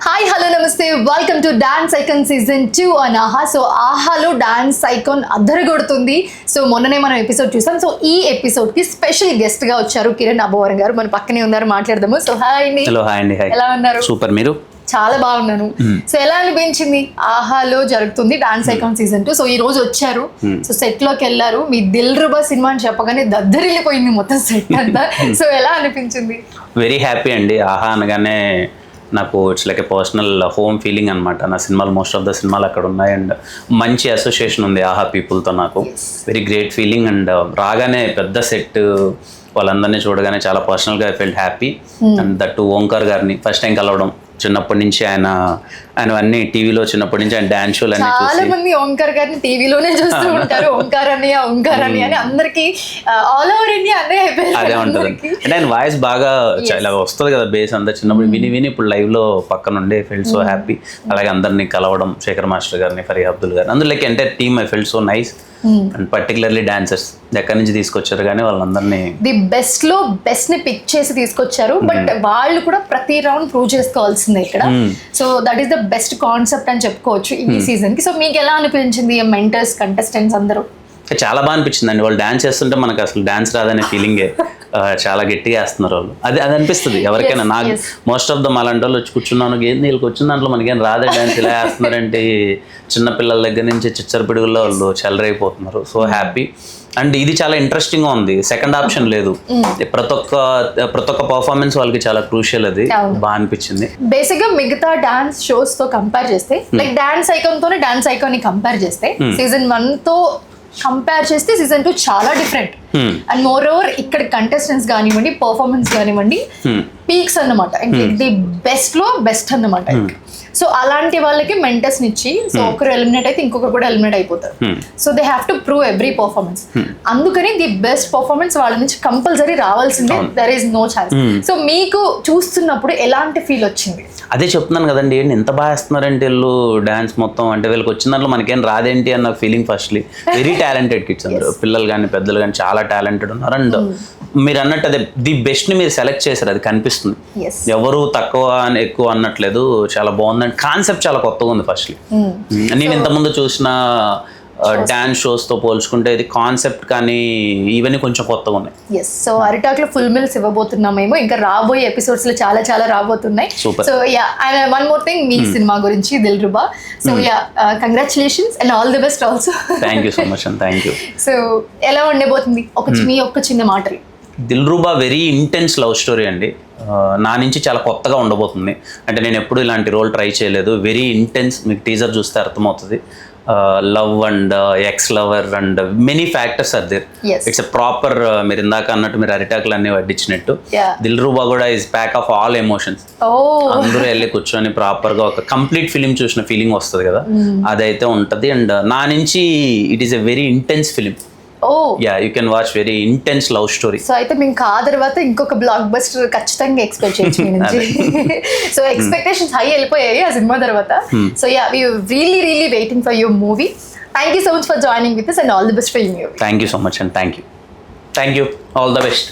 Hi hello నమస్తే welcome to dance icon season 2 on ఆహా. So ఆహాలో డాన్స్ ఐకాన్ అద్దరగొడుతుంది. సో మొన్ననే మనం ఎపిసోడ్ చూసాం. సో ఈ ఎపిసోడ్ కి స్పెషల్ గెస్ట్ గా వచ్చారు కిరణ్ అబ్బవరం గారు. మన పక్కనే ఉన్నారు, మాట్లాడదాము. సో హాయ్ అండి. హలో హాయ్ అండి. ఎలా ఉన్నారు? సూపర్. మీరు? చాలా బాగున్నాను. సో ఎలా అనిపించింది? ఆహాలో జరుగుతుంది డాన్స్ ఐకాన్ సీజన్ 2. సో ఈ రోజు వచ్చారు. సో సెట్ లోకి వెళ్ళారు. మీ దిల్ రుబా సినిమా అని చెప్పగానే దద్దరిల్లిపోయింది మొత్తం సెట్ అంతా. సో ఎలా అనిపించింది? వెరీ హ్యాపీ అండి. ఆహా అనగానే నాకు it's like A personal home feeling అనమాట. నా సినిమాలు మోస్ట్ ఆఫ్ ద సినిమాలు అక్కడ ఉన్నాయి అండ్ మంచి అసోసియేషన్ ఉంది ఆహా పీపుల్తో. నాకు వెరీ గ్రేట్ ఫీలింగ్ అండ్ రాగానే పెద్ద సెట్ వాళ్ళందరినీ చూడగానే చాలా పర్సనల్గా I felt happy. And that Omkar గారిని ఫస్ట్ టైం కలవడం, చిన్నప్పటి నుంచి ఆయన అన్ని టీవీలో చిన్నప్పటి నుంచి ఆయన డాన్స్ షోలు అన్ని చాలా మంది ఓంకార్ గారిని టీవీలోనే చూస్తూ ఉంటారు. ఓంకార్ అని అని అందరికి ఆల్ ఓవర్ ఇండియా అదే ఉంటుంది. అంటే ఆయన వాయిస్ బాగా ఇలా వస్తుంది కదా, బేస్ అంతా చిన్నప్పుడు విని విని ఇప్పుడు లైవ్ లో పక్కన ఉండే ఫెల్ట్ సో హ్యాపీ. అలాగే అందరినీ కలవడం, శేఖర్ మాస్టర్ గారిని, ఫరీ అబ్దుల్ గారిని, అందులో like entire team I felt so nice. And particularly dancers ఎక్కడి నుంచి తీసుకొచ్చారు కానీ వాళ్ళందరినీ ది బెస్ట్ లో బెస్ట్ ని పిక్ చేసి తీసుకొచ్చారు. బట్ వాళ్ళు కూడా ప్రతి రౌండ్ ప్రూవ్ చేసుకోవాల్సిందే ఇక్కడ. So that is the best concept అని చెప్పుకోవచ్చు ఈ సీజన్ కి. సో మీకు ఎలా అనిపించింది మెంటర్స్, కంటెస్టెంట్స్ అందరూ? చాలా బాగా అనిపించింది అండి. వాళ్ళు డాన్స్ చేస్తుంటే మనకు అసలు డాన్స్ రాదనే ఫీలింగే. చాలా గట్టిగా వేస్తున్నారు వాళ్ళు. అది అనిపిస్తుంది ఎవరికైనా. నాకు మోస్ట్ ఆఫ్ ద అలాంటి వాళ్ళు వచ్చి కూర్చున్నాను, ఏంది వీళ్ళకి వచ్చిన దాంట్లో మనకేం రాదే డాన్స్, ఇలా వేస్తున్నారంటే చిన్నపిల్లల దగ్గర నుంచి చిచ్చర పిడుగుల్లో వాళ్ళు చెలరైపోతున్నారు. So happy. అండ్ ఇది చాలా ఇంట్రెస్టింగ్ గా ఉంది. సెకండ్ ఆప్షన్ లేదు. ప్రతి ఒక్క పర్ఫార్మెన్స్ వాళ్ళకి చాలా క్రూషియల్. అది బాగా అనిపించింది. బేసిక్ గా మిగతా డాన్స్ షోస్ తో కంపేర్ చేస్తే, లైక్ డాన్స్ ఐకాన్ తోనే డాన్స్ ఐకాన్ ని కంపేర్ చేస్తే, సీజన్ 1 తో కంపేర్ చేస్తే సీజన్ 2 చాలా డిఫరెంట్. అండ్ మోర్ ఓవర్ ఇక్కడ కంటెస్టెంట్స్ కానివ్వండి, పర్ఫార్మెన్స్ కానివ్వండి, పీక్స్ అన్నమాట. ది బెస్ట్ లో బెస్ట్ అన్నమాట. సో అలాంటి వాళ్ళకి మెంటర్స్ ఇచ్చి, సో ఒకరు ఎలిమినేట్ అయితే ఇంకొకరు కూడా ఎలిమినేట్ అయిపోతారు. So they have to prove every performance. అందుకని ది బెస్ట్ పర్ఫార్మెన్స్ వాళ్ళ నుంచి కంపల్సరీ రావాల్సిందే. There is no chance. So మీకు చూస్తున్నప్పుడు ఎలాంటి ఫీల్ వచ్చింది? అదే చెప్తున్నాను కదండి, ఏంటి ఎంత బాగా వేస్తున్నారంటే వీళ్ళు డాన్స్ మొత్తం. అంటే వీళ్ళకి వచ్చిన దాంట్లో మనకేం రాదేంటి అన్న feeling firstly. Very talented kids అందరూ, పిల్లలు కానీ పెద్దలు కానీ చాలా టాలెంటెడ్ ఉన్నారు. అండ్ మీరు అన్నట్టు అదే ది బెస్ట్ ని మీరు సెలెక్ట్ చేశారు, అది కనిపిస్తుంది. ఎవరు తక్కువ ఎక్కువ అన్నట్లేదు. చాలా బాగుంది. అండ్ కాన్సెప్ట్ చాలా కొత్తగా ఉంది ఫస్ట్లీ. నేను ఇంతకుముందు చూసిన డాన్స్ షోస్ తో పోల్చుకుంటే ఇది కాన్సెప్ట్ కానీ ఇవన్నీ కొంచెం కొత్తగా ఉన్నాయి. సో అరిటాక్ లో ఫుల్ మిల్స్ ఇవ్వబోతున్నామేమో, ఇంకా రాబోయే ఎపిసోడ్స్ లో చాలా చాలా రాబోతున్నాయి. So yeah, one more thing, మీ సినిమా గురించి Dil Ruba. So yeah, congratulations and all the best also. Thank you so much and thank you. So ఎలా ఉండబోతుంది మీ ఒక్క చిన్న మాటలు? Dil Ruba very intense love story అండి. నా నుంచి చాలా కొత్తగా ఉండబోతుంది. అంటే నేను ఎప్పుడు ఇలాంటి రోల్ ట్రై చేయలేదు. Very intense. మీకు టీజర్ చూస్తే అర్థమవుతుంది. Love and ex lover and many factors are there. It's a proper, మీరు ఇందాక అన్నట్టు మీరు అరిటాకులు అన్ని వడ్డించినట్టు, దిల్ రుబా కూడా is pack of all emotions. అందరూ వెళ్ళి కూర్చొని ప్రాపర్ గా ఒక కంప్లీట్ ఫిలిం చూసిన ఫీలింగ్ వస్తుంది కదా, అదైతే ఉంటది. అండ్ నా నుంచి it is a very intense film. Yeah, you can watch. Very intense love story. So అయితే మీకు ఆ తర్వాత ఇంకొక బ్లాక్ బస్టర్ ఖచ్చితంగా ఎక్స్పెక్ట్ చేయొచ్చు మీ నుంచి. సో ఎక్స్పెక్టేషన్స్ హై వెళ్ళిపోయాయి ఆ సినిమా తర్వాత. So yeah, we really really waiting for your movie. Thank you so much for joining with us and all the best for your movie. Thank you so much and thank you. All the best.